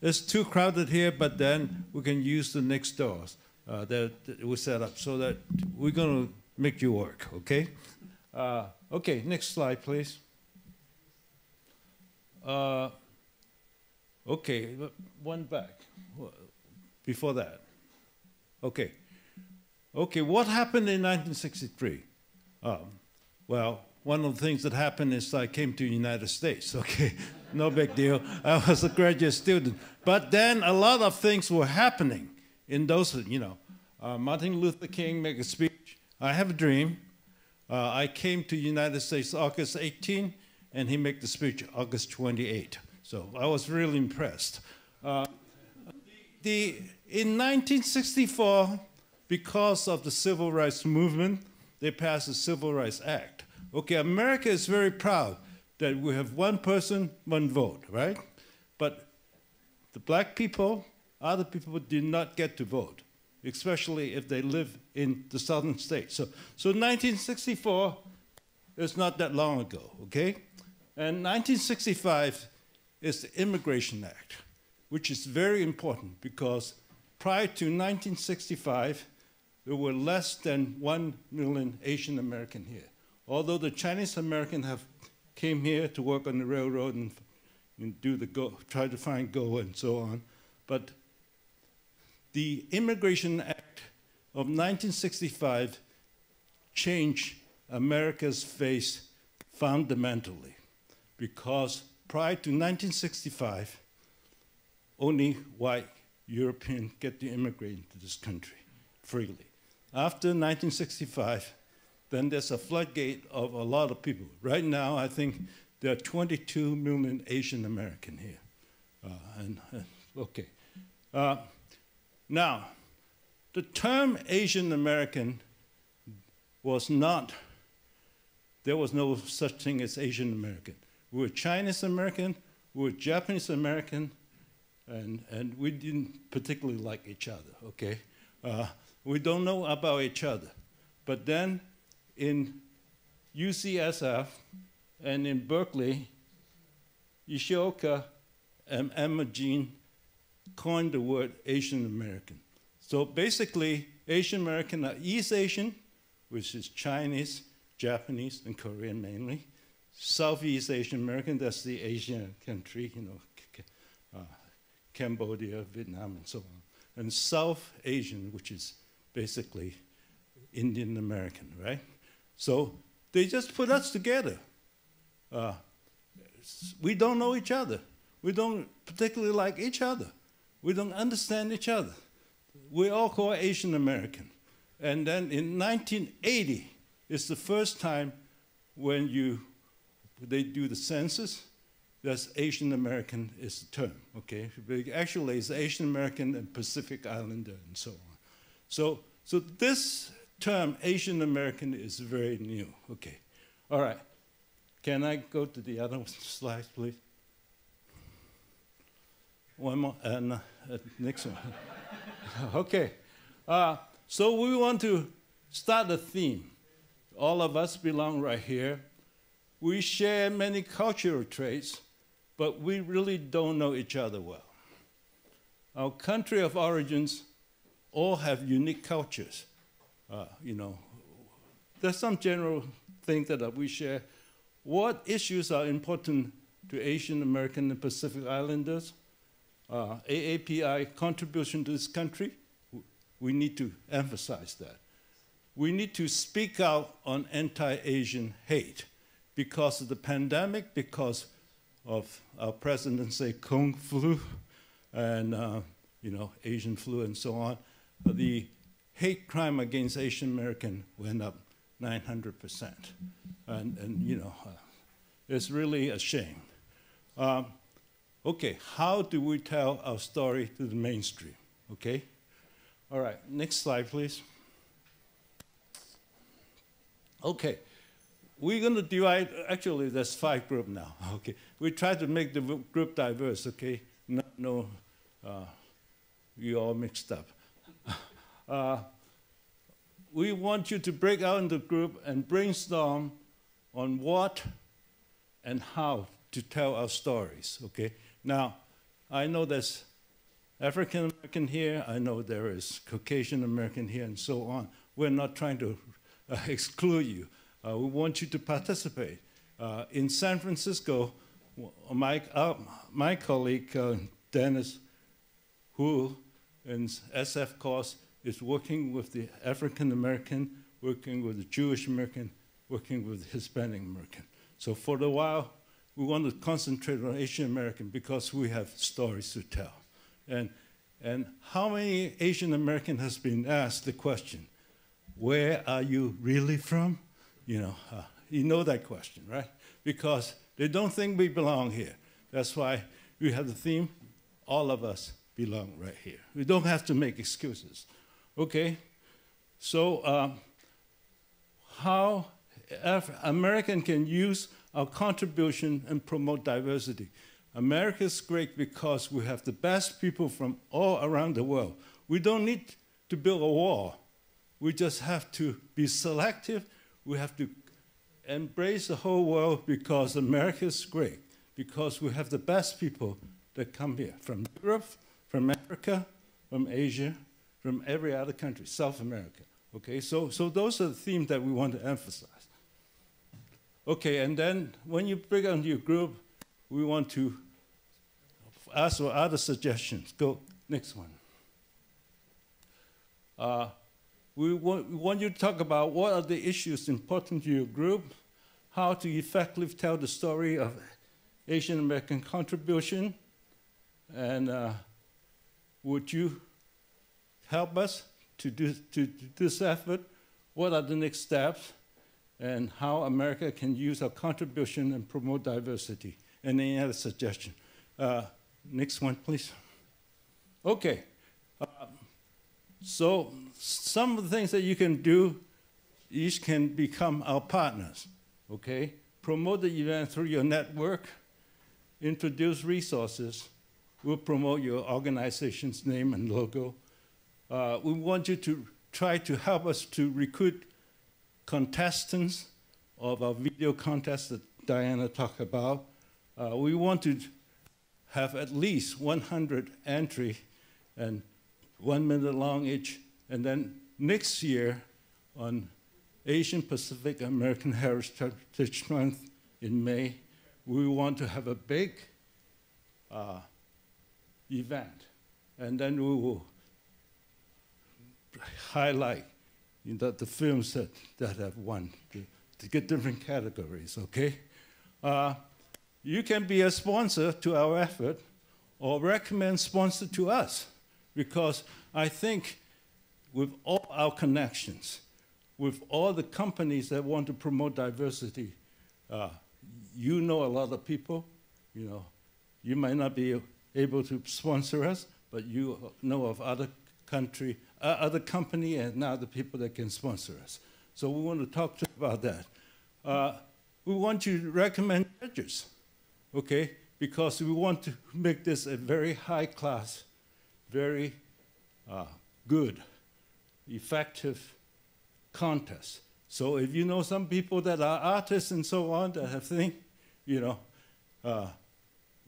it's too crowded here, but then we can use the next doors that we set up so that we're going to make you work, okay? Okay, next slide, please. Okay, one back, before that. Okay. Okay, what happened in 1963? Well, one of the things that happened is I came to the United States, okay? No big deal. I was a graduate student. But then a lot of things were happening in those, you know. Martin Luther King made a speech, I have a dream. I came to the United States August 18, and he made the speech August 28. So I was really impressed. In 1964, because of the Civil Rights Movement, they passed the Civil Rights Act. Okay, America is very proud that we have one person, one vote, right? But the black people, other people did not get to vote, especially if they live in the southern states. So 1964 is not that long ago, okay? And 1965 is the Immigration Act, which is very important because prior to 1965, there were less than 1 million Asian American here. Although the Chinese American have came here to work on the railroad and do the try to find gold and so on, but the Immigration Act of 1965 changed America's face fundamentally, because prior to 1965, only white Europeans get to immigrate into this country freely. After 1965, then there's a floodgate of a lot of people. Right now, I think there are 22 million Asian American here. Okay. Now, the term Asian American was not, there was no such thing as Asian American. We were Chinese American, we were Japanese American, and we didn't particularly like each other, okay? We don't know about each other. But then in UCSF and in Berkeley, Ishioka and Emma Jean coined the word Asian American. So basically, Asian American are East Asian, which is Chinese, Japanese, and Korean mainly. Southeast Asian American, that's the Asian country, you know, Cambodia, Vietnam, and so on. And South Asian, which is basically Indian American, right? So they just put us together. We don't know each other. We don't particularly like each other. We don't understand each other. We all call Asian American. And then in 1980, it's the first time when they do the census, that's Asian American is the term, okay? Actually, it's Asian American and Pacific Islander and so on. So this term, Asian American, is very new, okay. All right, can I go to the other slide, please? One more, and next one. Okay, so we want to start a theme. All of us belong right here. We share many cultural traits, but we really don't know each other well. Our country of origins all have unique cultures. You know, there's some general things that we share. What issues are important to Asian American and Pacific Islanders? AAPI contribution to this country, we need to emphasize that. We need to speak out on anti-Asian hate because of the pandemic, because of our president say Kung flu and you know, Asian flu and so on. The hate crime against Asian American went up 900%. And you know, it's really a shame. Okay, how do we tell our story to the mainstream, okay? All right, next slide, please. Okay, we're gonna divide, actually there's 5 groups now, okay? We try to make the group diverse, okay? No, you all mixed up. We want you to break out into group and brainstorm on what and how to tell our stories, okay? Now, I know there's African American here, I know there is Caucasian American here, and so on. We're not trying to exclude you. We want you to participate. In San Francisco, my colleague, Dennis, who in SF course is working with the African American, working with the Jewish American, working with the Hispanic American. So for a while, we want to concentrate on Asian American because we have stories to tell. And how many Asian American has been asked the question, where are you really from? You know that question, right? Because they don't think we belong here. That's why we have the theme, all of us belong right here. We don't have to make excuses, okay? So how American can use our contribution and promote diversity. America is great because we have the best people from all around the world. We don't need to build a wall. We just have to be selective. We have to embrace the whole world because America is great, because we have the best people that come here from Europe, from Africa, from Asia, from every other country, South America. Okay, so those are the themes that we want to emphasize. Okay, and then when you bring on your group, we want to ask for other suggestions. Go, next one. We want you to talk about what are the issues important to your group, how to effectively tell the story of Asian American contribution, and would you help us to do this effort? What are the next steps? And how America can use our contribution and promote diversity. And any other suggestion? Next one, please. Okay. So some of the things that you can do, each can become our partners, okay? Promote the event through your network, introduce resources. We'll promote your organization's name and logo. We want you to try to help us to recruit contestants of our video contest that Diana talked about. We want to have at least 100 entry and 1 minute long each. And then next year on Asian Pacific American Heritage Month in May, we want to have a big event. And then we will highlight the films that have won to get different categories, okay? You can be a sponsor to our effort or recommend sponsor to us, because I think with all our connections, with all the companies that want to promote diversity, you know a lot of people, you might not be able to sponsor us, but you know of other company and now the people that can sponsor us. So we want to talk to you about that. We want you to recommend judges, okay? Because we want to make this a very high class, very good, effective contest. So if you know some people that are artists and so on that have things, we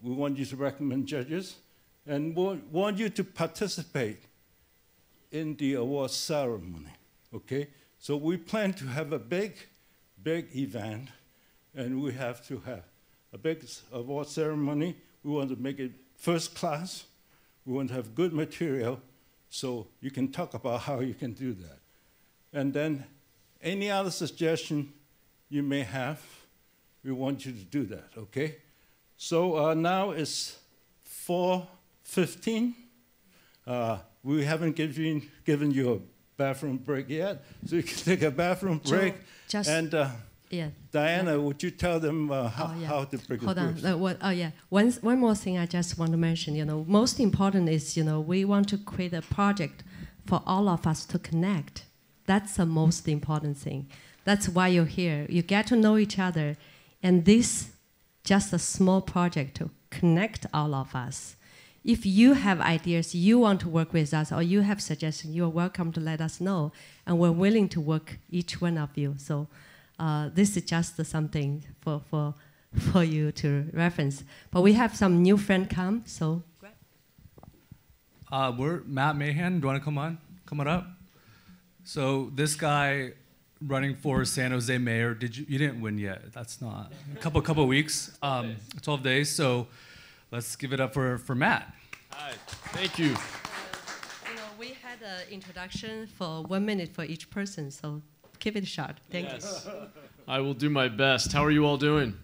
want you to recommend judges and want you to participate in the award ceremony, okay? So we plan to have a big event, and we have to have a big award ceremony. We want to make it first class. We want to have good material, so you can talk about how you can do that. And then any other suggestion you may have, we want you to do that, okay? So now it's 4:15. We haven't given you a bathroom break yet, so you can take a bathroom break. Diana, would you tell them how to break the groups? Hold on. One more thing I just want to mention. Most important is, we want to create a project for all of us to connect. That's the most important thing. That's why you're here. You get to know each other, and this just a small project to connect all of us. If you have ideas, you want to work with us, or you have suggestions, you're welcome to let us know, and we're willing to work each one of you. So this is just something for you to reference. But we have some new friends come, so. We're Matt Mahan. Do you want to come on? Come on up. So this guy running for San Jose mayor. You didn't win yet. That's not a couple weeks. 12 days. So let's give it up for Matt. Hi. Thank you. We had an introduction for 1 minute for each person, so keep it short. Thank you. I will do my best. How are you all doing?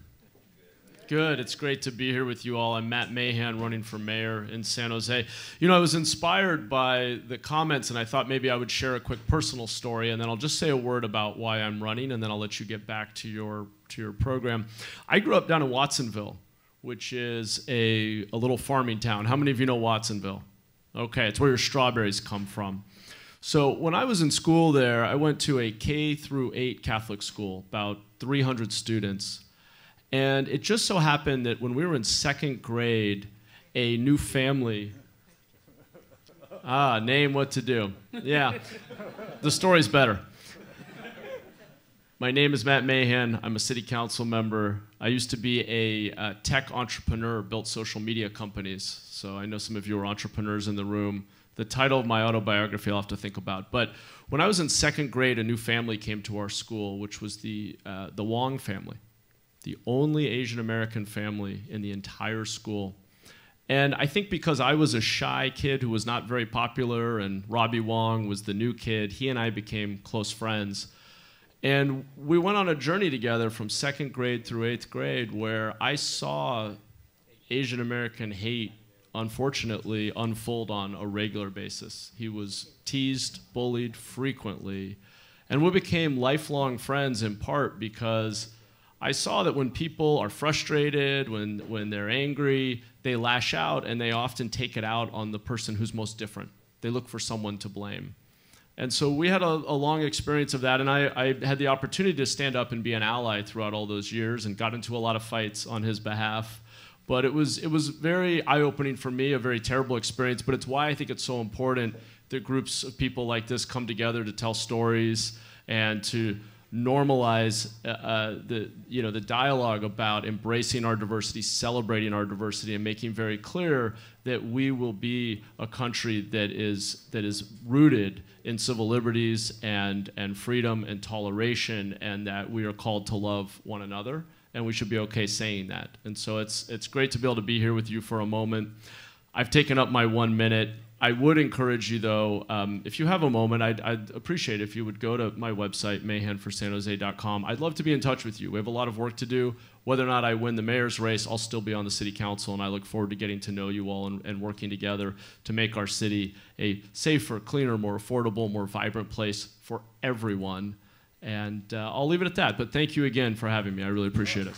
Good. It's great to be here with you all. I'm Matt Mahan, running for mayor in San Jose. I was inspired by the comments, and I thought maybe I would share a quick personal story, and then I'll just say a word about why I'm running, and then I'll let you get back to your program. I grew up down in Watsonville, which is a little farming town. How many of you know Watsonville? Okay, it's where your strawberries come from. So when I was in school there, I went to a K-8 Catholic school, about 300 students. And it just so happened that when we were in 2nd grade, a new family... name what to do. Yeah, the story's better. My name is Matt Mahan. I'm a city council member. I used to be a tech entrepreneur, built social media companies. So I know some of you are entrepreneurs in the room. The title of my autobiography I'll have to think about. But when I was in 2nd grade, a new family came to our school, which was the Wong family. The only Asian American family in the entire school. And I think because I was a shy kid who was not very popular and Robbie Wong was the new kid, he and I became close friends. And we went on a journey together from 2nd grade through 8th grade where I saw Asian American hate, unfortunately, unfold on a regular basis. He was teased, bullied frequently. And we became lifelong friends in part because I saw that when people are frustrated, when they're angry, they lash out and they often take it out on the person who's most different. They look for someone to blame. And so we had a long experience of that, and I had the opportunity to stand up and be an ally throughout all those years and got into a lot of fights on his behalf. But it was very eye-opening for me, a very terrible experience, but it's why I think it's so important that groups of people like this come together to tell stories and to normalize the dialogue about embracing our diversity, celebrating our diversity, and making very clear that we will be a country that is rooted in civil liberties and freedom and toleration, and that we are called to love one another, and we should be okay saying that. And so it's great to be able to be here with you for a moment. I've taken up my 1 minute. I would encourage you, though, if you have a moment, I'd appreciate it if you would go to my website, mahanforsanjose.com. I'd love to be in touch with you. We have a lot of work to do. Whether or not I win the mayor's race, I'll still be on the city council, and I look forward to getting to know you all and working together to make our city a safer, cleaner, more affordable, more vibrant place for everyone. And I'll leave it at that. But thank you again for having me. I really appreciate it.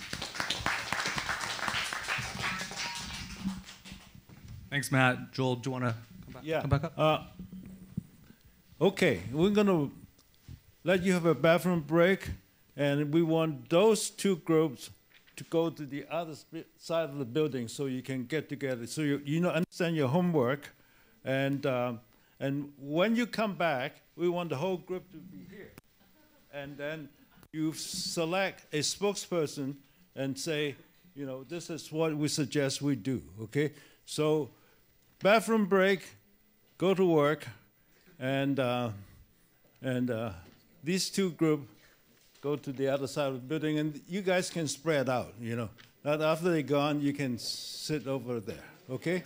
Thanks, Matt. Joel, do you want to come back up? Okay, we're going to let you have a bathroom break, and we want those two groups to go to the other side of the building so you can get together, so you understand your homework. And when you come back, we want the whole group to be here. And then you select a spokesperson and say, this is what we suggest we do, okay? So bathroom break, go to work, and these two groups go to the other side of the building, and you guys can spread out, After they're gone, you can sit over there, okay?